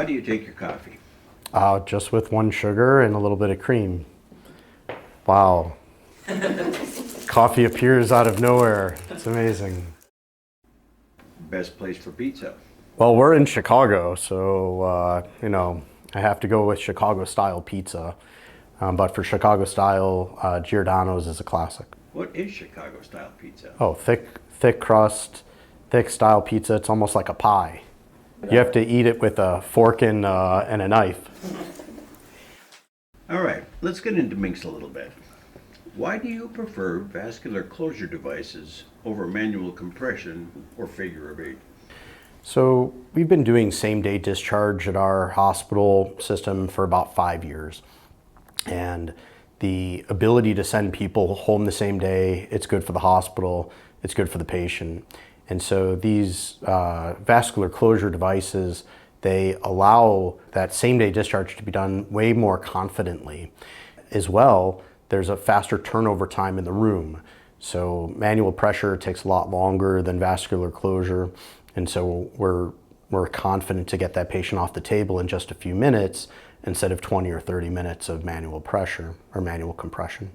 do you take your coffee? Just with 1 sugar and a little bit of cream. Wow. Coffee appears out of nowhere. It's amazing. Best place for pizza? Well, we're in Chicago, so, I have to go with Chicago-style pizza. But for Chicago-style, Giordano's is a classic. What is Chicago-style pizza? Oh, thick crust, thick style pizza. It's almost like a pie. You have to eat it with a fork and a knife. All right, let's get into MYNX a little bit. Why do you prefer vascular closure devices over manual compression or figure of 8? So we've been doing same-day discharge at our hospital system for about 5 years. And the ability to send people home the same day, it's good for the hospital, it's good for the patient. And so these vascular closure devices, they allow that same-day discharge to be done way more confidently. As well, there's a faster turnover time in the room. So manual pressure takes a lot longer than vascular closure. And so we're confident to get that patient off the table in just a few minutes instead of 20 or 30 minutes of manual pressure or manual compression.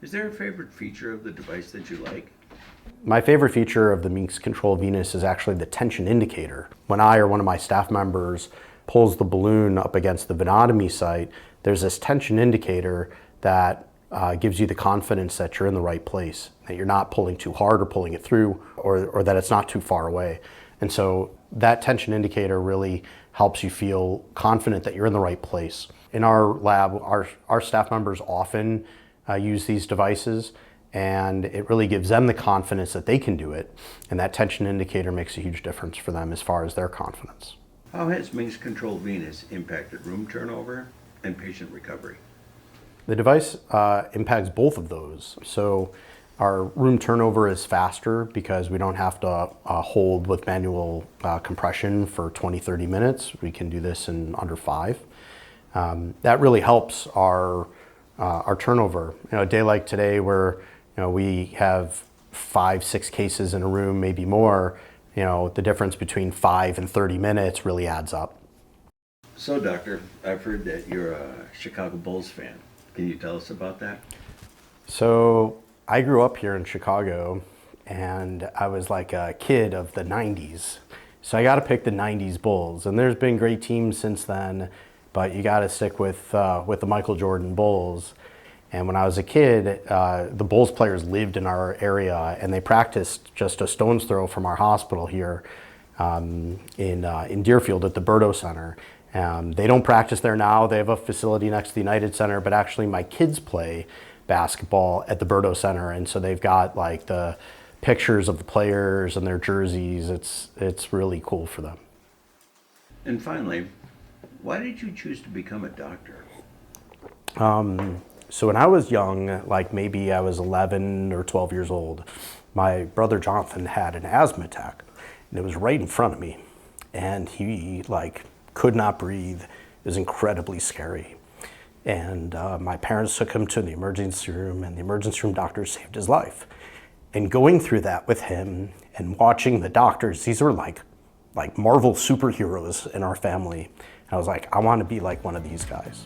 Is there a favorite feature of the device that you like? My favorite feature of the MYNX Control Venous is actually the tension indicator. When I or one of my staff members pulls the balloon up against the venotomy site, there's this tension indicator that gives you the confidence that you're in the right place, that you're not pulling too hard or pulling it through, or that it's not too far away. And so that tension indicator really helps you feel confident that you're in the right place. In our lab, our staff members often use these devices, and it really gives them the confidence that they can do it. And that tension indicator makes a huge difference for them as far as their confidence. How has MYNX Control Venous impacted room turnover and patient recovery? The device impacts both of those. So our room turnover is faster because we don't have to hold with manual compression for 20, 30 minutes. We can do this in under 5. That really helps our turnover. A day like today where we have 5, 6 cases in a room, maybe more, the difference between 5 and 30 minutes really adds up. So, Doctor, I've heard that you're a Chicago Bulls fan. Can you tell us about that? So I grew up here in Chicago, and I was like a kid of the 90s. So I got to pick the 90s Bulls, and there's been great teams since then, but you got to stick with the Michael Jordan Bulls. And when I was a kid, the Bulls players lived in our area, and they practiced just a stone's throw from our hospital here in Deerfield at the Berto Center. They don't practice there now. They have a facility next to the United Center, but actually my kids play basketball at the Berto Center, and so they've got like the pictures of the players and their jerseys. It's really cool for them. And finally, why did you choose to become a doctor? So when I was young, like maybe I was 11 or 12 years old, my brother Jonathan had an asthma attack, and it was right in front of me, and he could not breathe. It was incredibly scary. And my parents took him to the emergency room, and the emergency room doctor saved his life. And going through that with him and watching the doctors, these were like Marvel superheroes in our family. I was like, I want to be like one of these guys.